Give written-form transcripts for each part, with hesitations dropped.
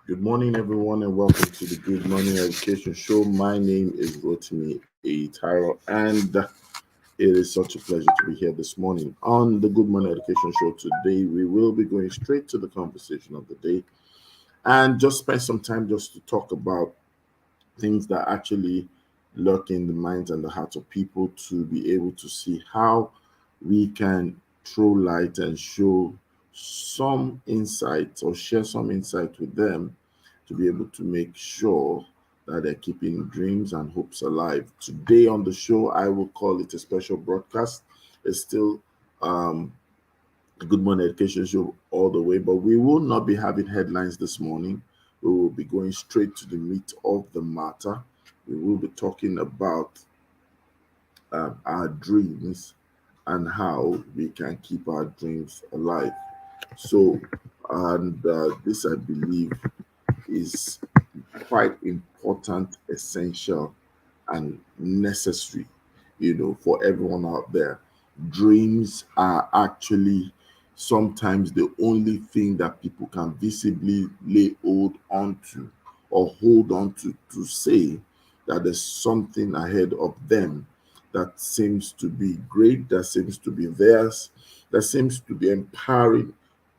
Good morning, everyone, and welcome to the Good Morning Education Show. My name is Rotimi Tyrell, and it is such a pleasure to be here this morning on the Good Morning Education Show. Today, we will be going straight to the conversation of the day and just spend some time just to talk about things that actually lurk in the minds and the hearts of people to be able to see how we can throw light and show some insights or share some insight with them to be able to make sure that they're keeping dreams and hopes alive. Today on the show, I will call it a special broadcast. It's still a Good Morning Education Show all the way, but we will not be having headlines this morning. We will be going straight to the meat of the matter. We will be talking about our dreams and how we can keep our dreams alive. So, and this, I believe, is quite important, essential, and necessary, for everyone out there. Dreams are actually sometimes the only thing that people can visibly lay hold onto or hold on to say that there's something ahead of them that seems to be great, that seems to be theirs, that seems to be empowering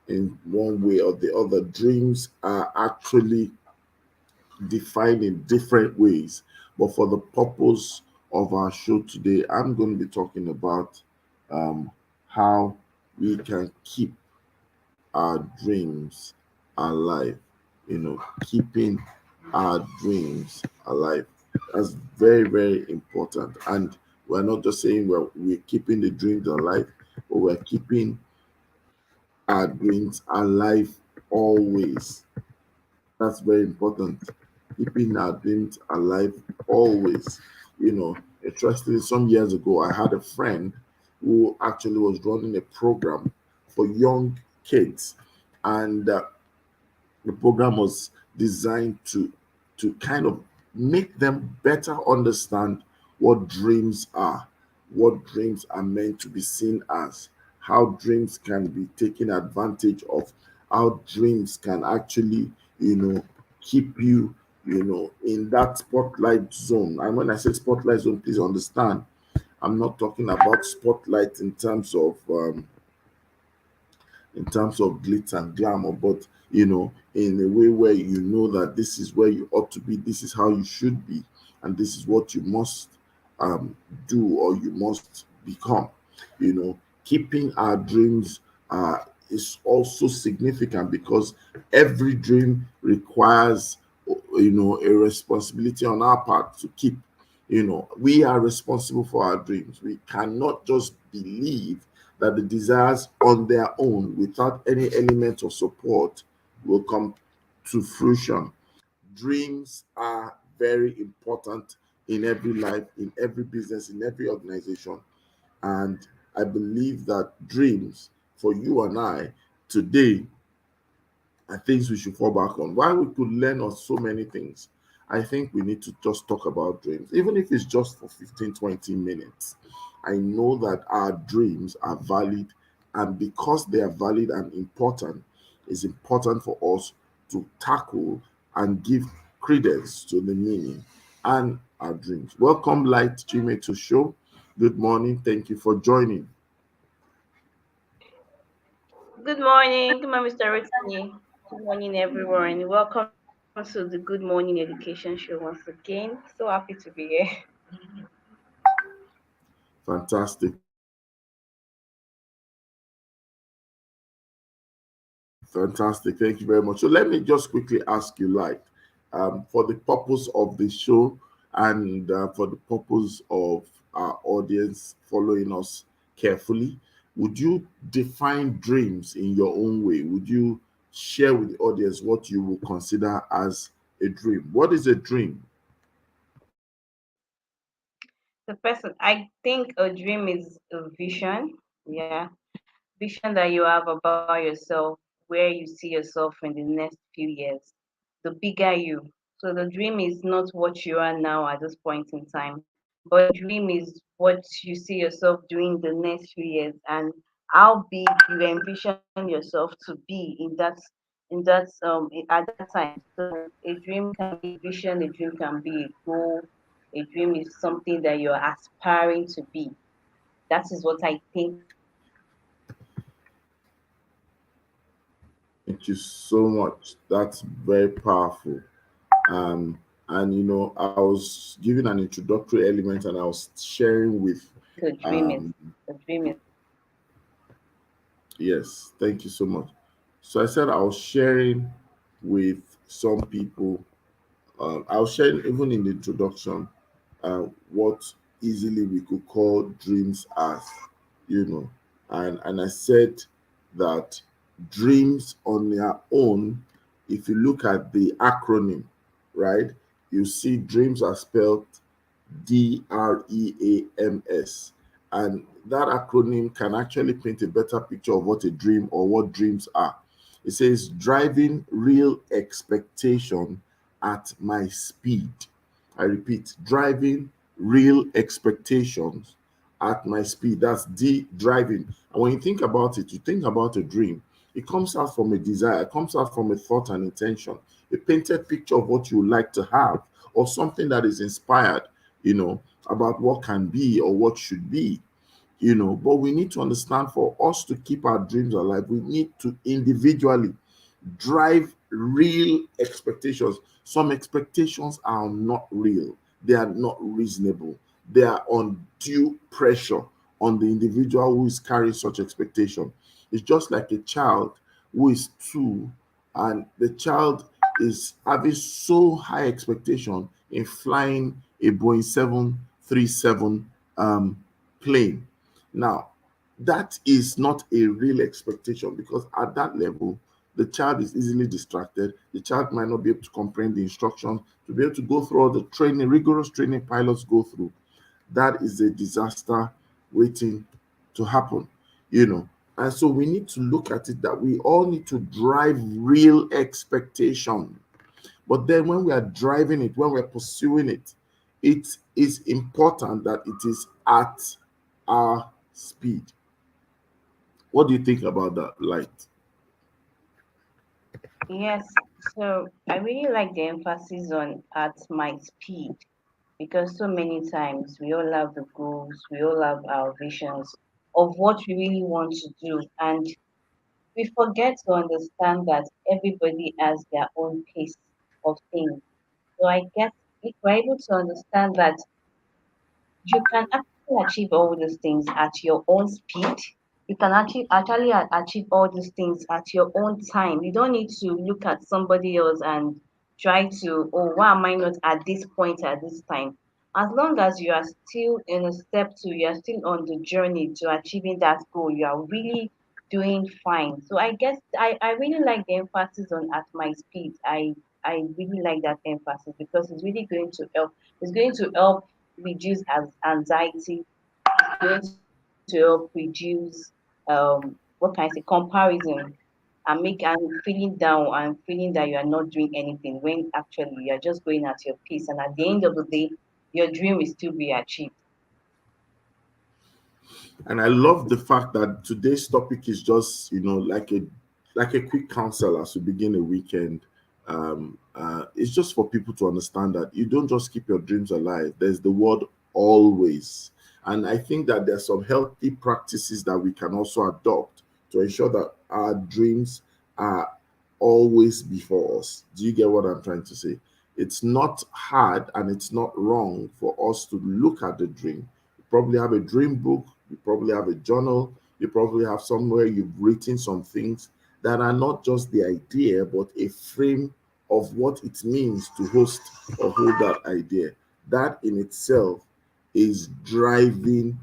in one way or the other. Dreams are actually defined in different ways. But for the purpose of our show today, I'm going to be talking about um, how we can keep our dreams alive. Keeping our dreams alive. That's very, very important. And we're not just saying we're keeping the dreams alive, but we're keeping our dreams alive always. That's very important. Keeping our dreams alive always. Interestingly, some years ago, I had a friend who actually was running a program for young kids, and the program was designed to kind of make them better understand what dreams are, what dreams are meant to be seen as, how dreams can be taken advantage of, how dreams can actually, keep you, in that spotlight zone. And when I say spotlight zone, please understand, I'm not talking about spotlight in terms of glitz and glamour, but in a way where you know that this is where you ought to be, this is how you should be, and this is what you must do or you must become. Keeping our dreams is also significant because every dream requires a responsibility on our part to keep. We are responsible for our dreams. We cannot just believe that the desires on their own, without any element of support, will come to fruition. Dreams are very important in every life, in every business, in every organization. And I believe that dreams for you and I today are things we should fall back on. While we could learn on so many things, I think we need to just talk about dreams, even if it's just for 15, 20 minutes. I know that our dreams are valid, and because they are valid and important, it's important for us to tackle and give credence to the meaning and our dreams. Welcome, Light Jimmy, to show. Good morning. Thank you for joining. Good morning. Good morning, Mr. Rotimi. Good morning, everyone. Welcome to the Good Morning Education Show once again. So happy to be here. Fantastic. Fantastic. Thank you very much. So let me just quickly ask you, like, for the purpose of the show and for the purpose of our audience following us carefully, would you define dreams in your own way? Would you share with the audience what you will consider as a dream? What is a dream? The person, I think a dream is a vision. Yeah. Vision that you have about yourself, where you see yourself in the next few years, the bigger you. So the dream is not what you are now at this point in time, but the dream is what you see yourself doing the next few years and how big you envision yourself to be in at that time. So a dream can be a vision, a dream can be a goal, a dream is something that you're aspiring to be. That is what I think a dream is. Thank you so much. That's very powerful. Um, and I was giving an introductory element, and I was sharing with um, A dream is. yes, thank you so much. So I said I was sharing with some people. I was sharing even in the introduction what easily we could call dreams as, and I said that dreams on their own, if you look at the acronym, right, you see dreams are spelled DREAMS. And that acronym can actually paint a better picture of what a dream or what dreams are. It says driving real expectation at my speed. I repeat, driving real expectations at my speed. That's D, driving. And when you think about it, you think about a dream. It comes out from a desire, it comes out from a thought and intention, a painted picture of what you would like to have, or something that is inspired, about what can be or what should be. But we need to understand, for us to keep our dreams alive, we need to individually drive real expectations. Some expectations are not real, they are not reasonable, they are undue pressure on the individual who is carrying such expectation. It's just like a child who is two, and the child is having so high expectation in flying a Boeing 737 plane. Now, that is not a real expectation, because at that level, the child is easily distracted. The child might not be able to comprehend the instructions, to be able to go through all the training, rigorous training pilots go through. That is a disaster waiting to happen, you know. And so we need to look at it that we all need to drive real expectation. But then when we are driving it, when we're pursuing it, it is important that it is at our speed. What do you think about that, Light? Yes. So I really like the emphasis on at my speed because so many times we all have the goals, we all have our visions of what we really want to do, and we forget to understand that everybody has their own pace of things. So I guess if we're able to understand that you can actually achieve all these things at your own speed. You can achieve all these things at your own time. You don't need to look at somebody else and try to, oh, why am I not at this point at this time? As long as you are still in a step two, you are still on the journey to achieving that goal, you are really doing fine. So I guess I really like the emphasis on at my speed. I really like that emphasis because it's really going to help. It's going to help reduce anxiety. It's going to help reduce what can I say, comparison, and make and feeling down and feeling that you are not doing anything when actually you are just going at your pace. And at the end of the day, your dream will still be achieved. And I love the fact that today's topic is just, like a quick counsel as we begin a weekend. It's just for people to understand that you don't just keep your dreams alive. There's the word always. And I think that there's some healthy practices that we can also adopt to ensure that our dreams are always before us. Do you get what I'm trying to say? It's not hard and it's not wrong for us to look at the dream. You probably have a dream book, you probably have a journal, you probably have somewhere you've written some things that are not just the idea, but a frame of what it means to host or hold that idea. That in itself is driving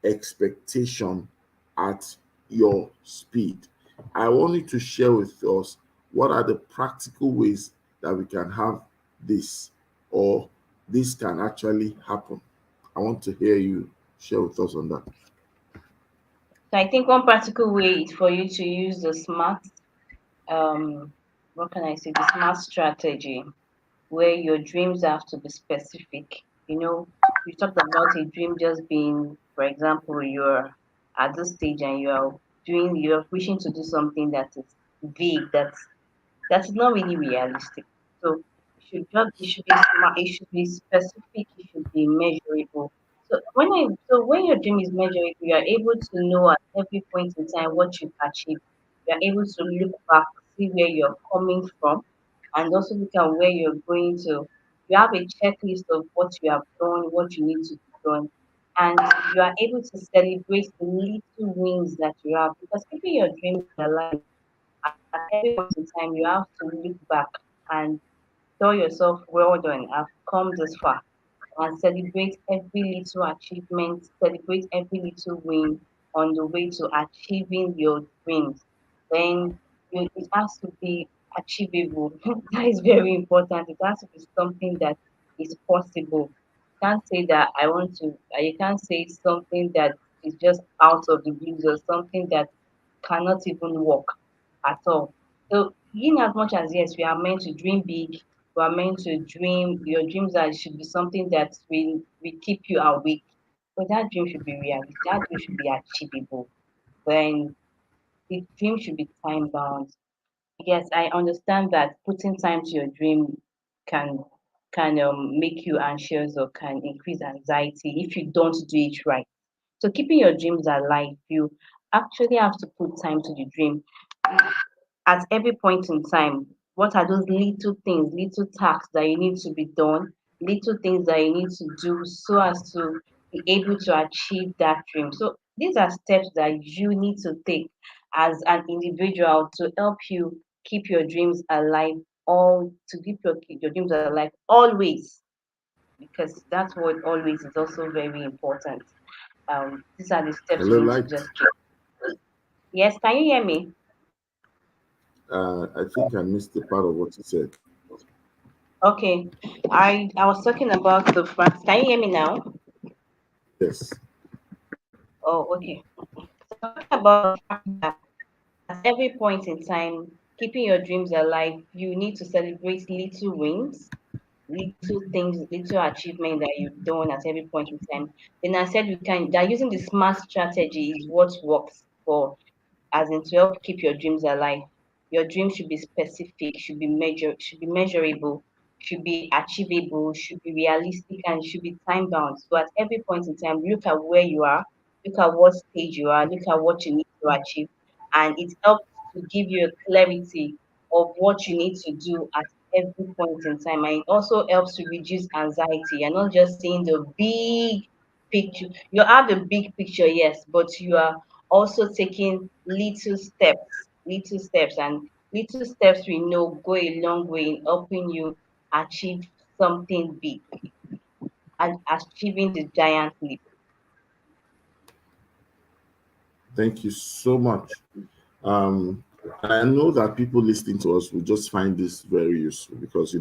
expectation at your speed. I wanted to share with us what are the practical ways that we can have this, or this can actually happen. I want to hear you share with us on that. So I think one practical way is for you to use the um, what can I say, the smart strategy where your dreams have to be specific. You know, you talked about a dream just being, for example, you're at this stage and you're wishing to do something that is vague, that That is not really realistic. So it should be smart, it should be specific, it should be measurable. So when your dream is measurable, you are able to know at every point in time what you've achieved. You are able to look back, see where you're coming from, and also look at where you're going to. You have a checklist of what you have done, what you need to be done, and you are able to celebrate the little wins that you have, because keeping your dreams alive at every point in time, you have to look back and tell yourself, well done, I've come this far. And celebrate every little achievement, celebrate every little win on the way to achieving your dreams. Then it has to be achievable. That is very important. It has to be something that is possible. You can't say that I want to, you can't say something that is just out of the blues or something that cannot even work at all. So, in as much as yes, we are meant to dream big, we are meant to dream. Your dreams are should be something that will keep you awake. But that dream should be realistic. That dream should be achievable. Then the dream should be time bound. Yes, I understand that putting time to your dream can make you anxious or can increase anxiety if you don't do it right. So keeping your dreams alive, you actually have to put time to the dream at every point in time. What are those little things, little tasks that you need to be done, little things that you need to do so as to be able to achieve that dream? So these are steps that you need to take as an individual to help you keep your dreams alive, all to keep your dreams alive always, because that's what always is also very important. These are the steps you Hello, need to Light. just take. Yes, can you hear me? I think I missed the part of what you said. Okay. I was talking about the fact. Can you hear me now? Yes. Oh, okay. So I was talking about the fact that at every point in time, keeping your dreams alive, you need to celebrate little wins, little things, little achievement that you've done at every point in time. Then I said we can that using the smart strategy is what works for, as in to help keep your dreams alive. Your dreams should be specific, should be measurable, should be achievable, should be realistic, and should be time bound. So at every point in time, look at where you are, look at what stage you are, look at what you need to achieve, and it helps to give you a clarity of what you need to do at every point in time. And it also helps to reduce anxiety. You're not just seeing the big picture. You have the big picture, yes, but you are also taking little steps, and little steps we know go a long way in helping you achieve something big and achieving the giant leap. Thank you so much. Um, and I know that people listening to us will just find this very useful because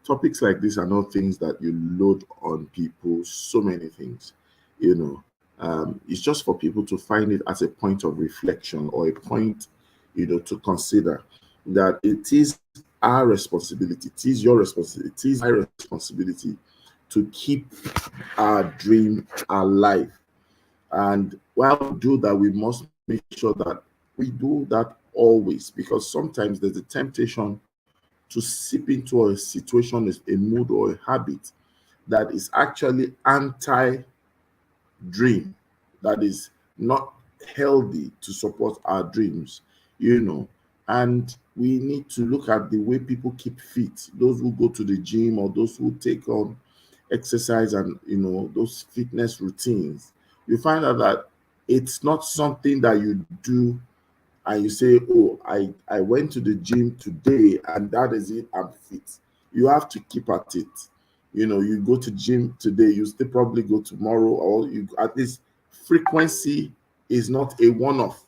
topics like this are not things that you load on people. So many things, it's just for people to find it as a point of reflection or a point, to consider that it is our responsibility. It is your responsibility. It is my responsibility to keep our dream alive. And while we do that, we must make sure that we do that always, because sometimes there's a temptation to seep into a situation, a mood, or a habit that is actually anti dream, that is not healthy to support our dreams, And we need to look at the way people keep fit, those who go to the gym or those who take on exercise and those fitness routines. You find out that it's not something that you do and you say, oh, I went to the gym today and that is it, I'm fit. You have to keep at it. You go to gym today, you still probably go tomorrow, or you at least frequency is not a one-off,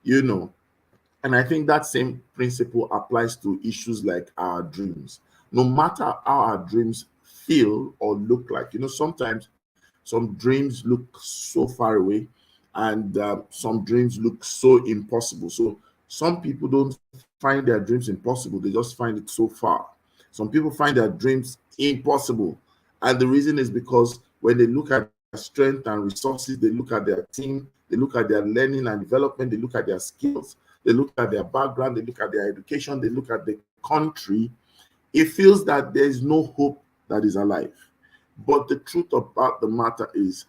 you know and I think that same principle applies to issues like our dreams. No matter how our dreams feel or look like, sometimes some dreams look so far away, and some dreams look so impossible. So some people don't find their dreams impossible, they just find it so far. Some people find their dreams impossible. And the reason is because when they look at their strength and resources, they look at their team, they look at their learning and development, they look at their skills, they look at their background, they look at their education, they look at the country, it feels that there is no hope that is alive. But the truth about the matter is,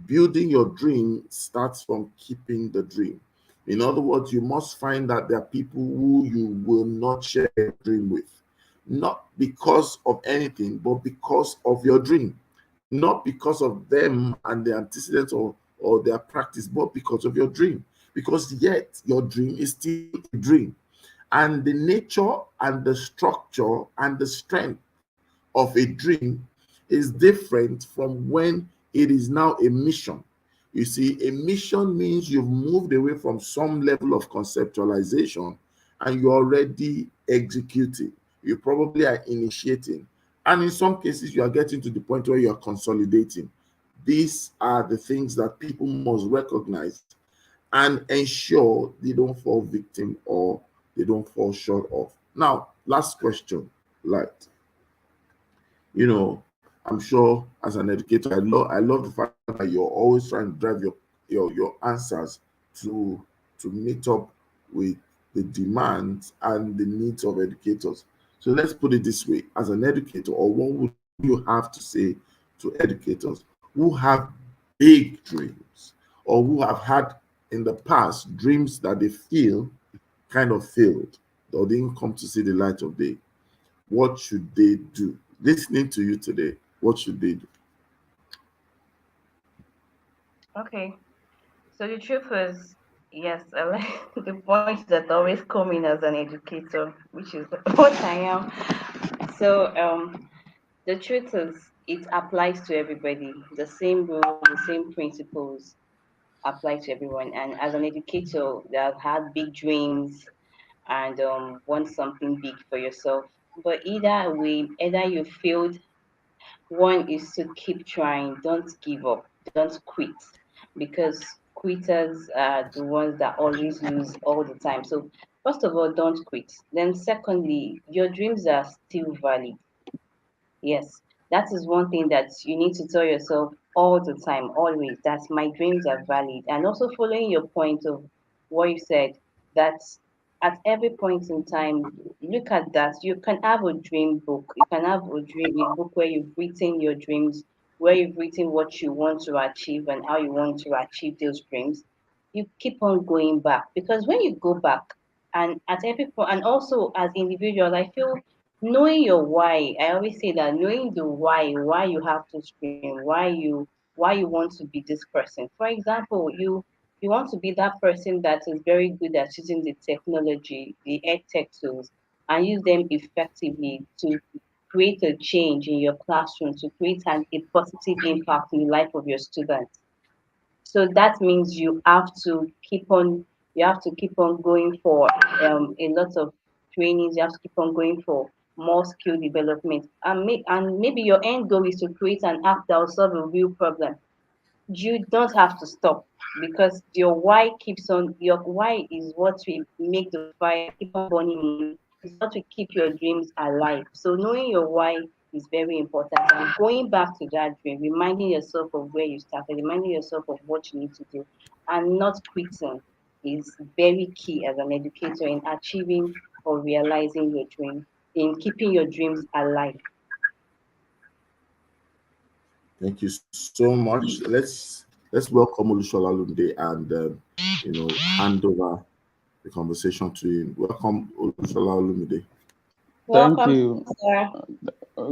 building your dream starts from keeping the dream. In other words, you must find that there are people who you will not share your dream with, not because of anything, but because of your dream, not because of them and their antecedents or their practice, but because of your dream. Because yet your dream is still a dream. And the nature and the structure and the strength of a dream is different from when it is now a mission. You see, a mission means you've moved away from some level of conceptualization and you're already executing. You probably are initiating. And in some cases, you are getting to the point where you are consolidating. These are the things that people must recognize and ensure they don't fall victim or they don't fall short of. Now, last question, Light. I'm sure as an educator, I love the fact that you're always trying to drive your answers to to meet up with the demands and the needs of educators. So let's put it this way: as an educator, or what would you have to say to educators who have big dreams or who have had in the past dreams that they feel kind of failed or didn't come to see the light of day? What should they do? Listening to you today, what should they do? Okay. So the truth is, yes, I like the points that always come in as an educator, which is what I am. So the truth is, it applies to everybody. The same rules, the same principles apply to everyone. And as an educator that have had big dreams and want something big for yourself, but either way, either you failed. One is to keep trying, don't give up, don't quit, because quitters are the ones that always lose all the time. So, first of all, don't quit. Then, secondly, your dreams are still valid. Yes, that is one thing that you need to tell yourself all the time, always, that my dreams are valid. And also following your point of what you said, that at every point in time, look at that. You can have a dream book. You can have a book where you've written your dreams, where you've written what you want to achieve and how you want to achieve those dreams. You keep on going back, because when you go back and at every point, and also as individuals, I feel knowing your why. I always say that knowing the why you have to scream, why you want to be this person. For example, you want to be that person that is very good at using the technology, the ed tech tools, and use them effectively to create a change in your classroom, to create a positive impact in the life of your students. So that means you have to keep on going for a lot of trainings. You have to keep on going for more skill development, and maybe your end goal is to create an app that will solve a real problem. You don't have to stop, because your why is what will make the fire keep on burning in you. It's what will keep your dreams alive. So knowing your why is very important, and going back to that dream, reminding yourself of where you started, reminding yourself of what you need to do, and not quitting is very key as an educator in achieving or realizing your dream, in keeping your dreams alive. Thank you so much. Let's welcome Olushola Lunde and hand over the conversation to him. Welcome, Olushola Olumide. Thank Welcome, you. sir.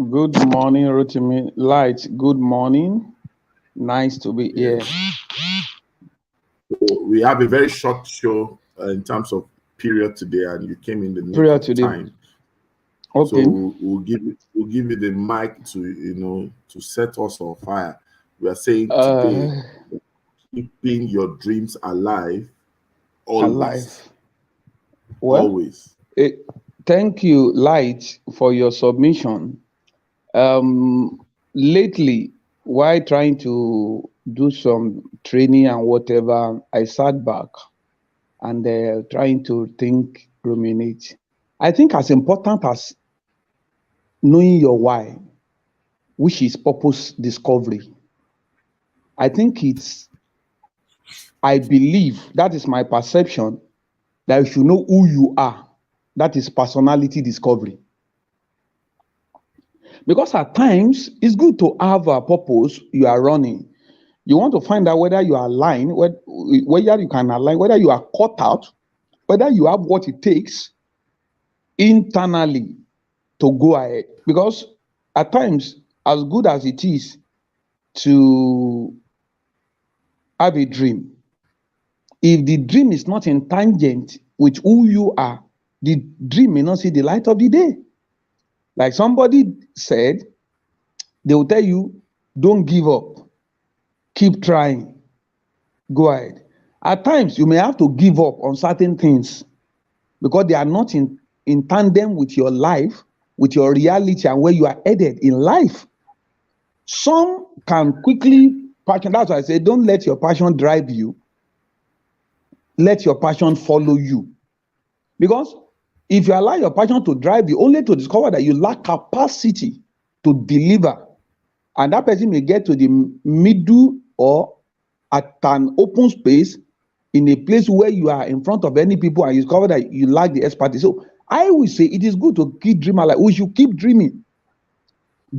Good morning, Rotimi. Light, good morning. Nice to be here. Yes. So we have a very short show in terms of period today, and you came in the nick Prayer of today. time. So Okay. we'll give you the mic to to set us on fire. We are saying today, Uh, keeping your dreams alive always, alive. Well, always. eh, thank you, Light, for your submission. Lately, while trying to do some training and whatever, I sat back and trying to think, ruminate. I think as important as knowing your why, which is purpose discovery, I think I believe, that is my perception, that you should know who you are. That is personality discovery. Because at times it's good to have a purpose you are running. You want to find out whether you are aligned, whether you can align, whether you are caught out, whether you have what it takes internally to go ahead. Because at times, as good as it is to have a dream, if the dream is not in tangent with who you are, the dream may not see the light of the day. Like somebody said, they will tell you, don't give up, keep trying, go ahead. At times, you may have to give up on certain things because they are not in tandem with your life, with your reality, and where you are headed in life. Some can quickly passion. That's why I say, don't let your passion drive you. Let your passion follow you. Because if you allow your passion to drive you, only to discover that you lack capacity to deliver, and that person may get to the middle or at an open space in a place where you are in front of any people and you discover that you lack the expertise. So I will say it is good to keep dreaming. Like we should keep dreaming.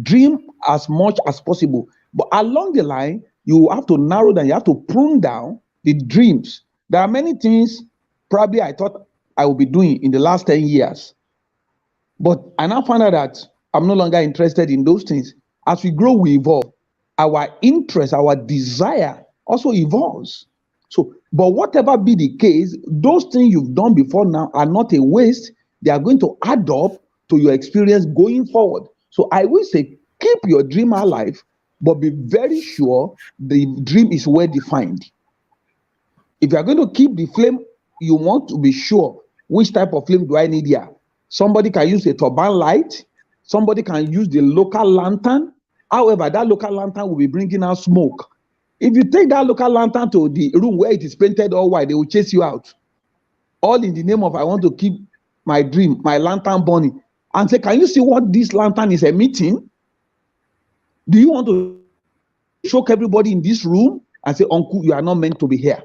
Dream as much as possible. But along the line, you have to narrow down, you have to prune down the dreams. There are many things probably I thought I would be doing in the last 10 years. But I now find out that I'm no longer interested in those things. As we grow, we evolve. Our interest, our desire also evolves. So, but whatever be the case, those things you've done before now are not a waste. They are going to add up to your experience going forward. So I will say, keep your dream alive, but be very sure the dream is well defined. If you are going to keep the flame, you want to be sure which type of flame do I need here. Somebody can use a turbine light. Somebody can use the local lantern. However, that local lantern will be bringing out smoke. If you take that local lantern to the room where it is painted all white, they will chase you out. All in the name of, I want to keep my dream, my lantern burning. And say, can you see what this lantern is emitting? Do you want to shock everybody in this room and say, Uncle, you are not meant to be here?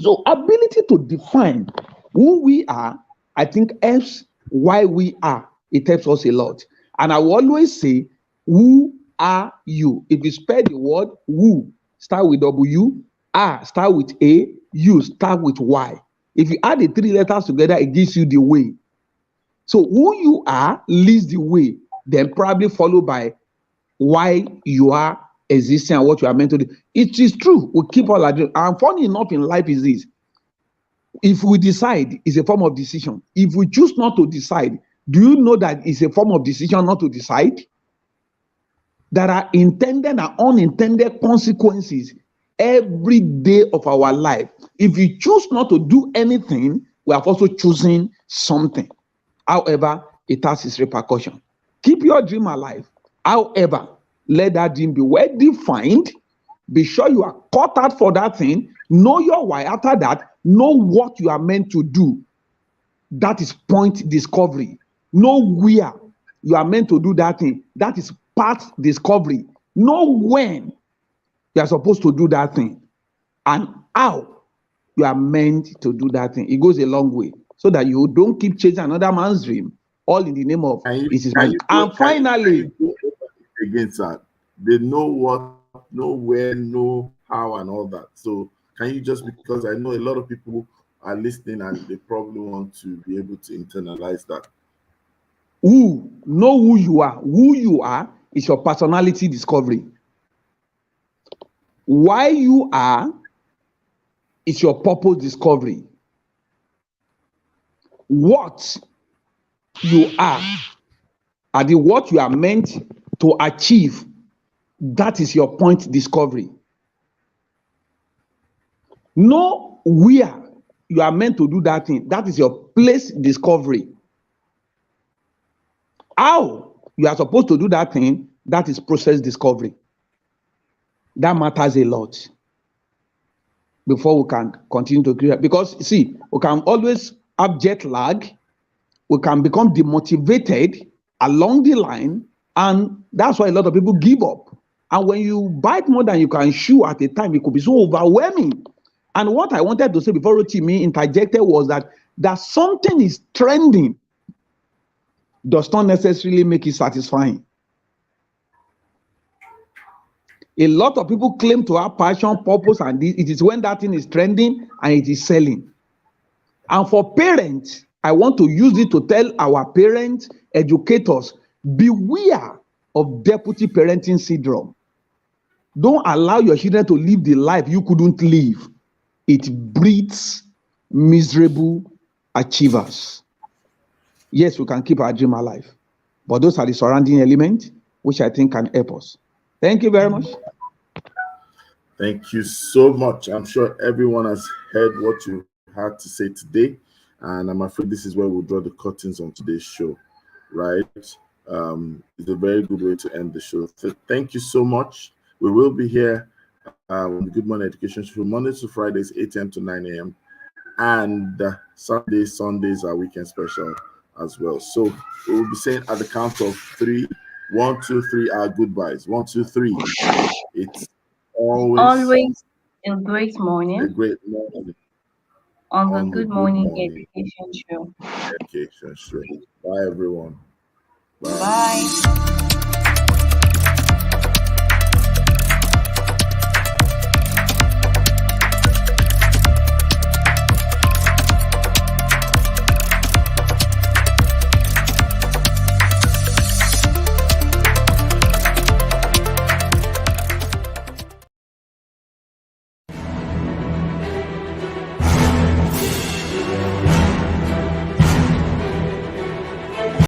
So ability to define who we are, I think helps why we are. It helps us a lot. And I will always say, who are you? If you spell the word who, start with W, are start with A, you start with Y. If you add the three letters together, it gives you the way. So who you are leads the way, then probably followed by why you are existing and what you are meant to do. It is true. We keep all our dreams. And funny enough in life is this. If we decide, it's a form of decision. If we choose not to decide, do you know that it's a form of decision not to decide? There are intended and unintended consequences every day of our life. If you choose not to do anything, we are also choosing something. However, it has its repercussion. Keep your dream alive. However, let that dream be well defined. Be sure you are caught out for that thing. Know your why. After that, know what you are meant to do. That is point discovery. Know where you are meant to do that thing. That is part discovery. Know when you are supposed to do that thing and how you are meant to do that thing. It goes a long way so that you don't keep chasing another man's dream, all in the name of this is my. And finally, against that, they know what, know where, know how, and all that. So, can you just, because I know a lot of people are listening and they probably want to be able to internalize that. Know who you are. Who you are is your personality discovery. Why you are is your purpose discovery. What you are and what you are meant to achieve, that is your point discovery. Know where you are meant to do that thing, that is your place discovery. How you are supposed to do that thing, that is process discovery. That matters a lot before we can continue to create. Because see, we can always have jet lag, we can become demotivated along the line, and that's why a lot of people give up. And when you bite more than you can chew at a time, it could be so overwhelming. And what I wanted to say before Rotimi interjected was that that something is trending does not necessarily make it satisfying. A lot of people claim to have passion, purpose, and it is when that thing is trending and it is selling. And for parents, I want to use it to tell our parents, educators, beware of deputy parenting syndrome. Don't allow your children to live the life you couldn't live. It breeds miserable achievers. Yes, we can keep our dream alive, but those are the surrounding elements which I think can help us. Thank you very much. Thank you so much. I'm sure everyone has heard what you had to say today, and I'm afraid this is where we'll draw the curtains on today's show, right? It's a very good way to end the show. So thank you so much. We will be here on the Good Morning Education Show Mondays to Fridays, 8 a.m. to 9 a.m. And Sundays are weekend special as well. So we will be saying at the count of three, 1, 2, 3, our goodbyes. 1, 2, 3. It's always Always a great a morning great morning on the on the Good Good Morning Morning Education Show. Education Show. Bye, everyone. Bye. Bye.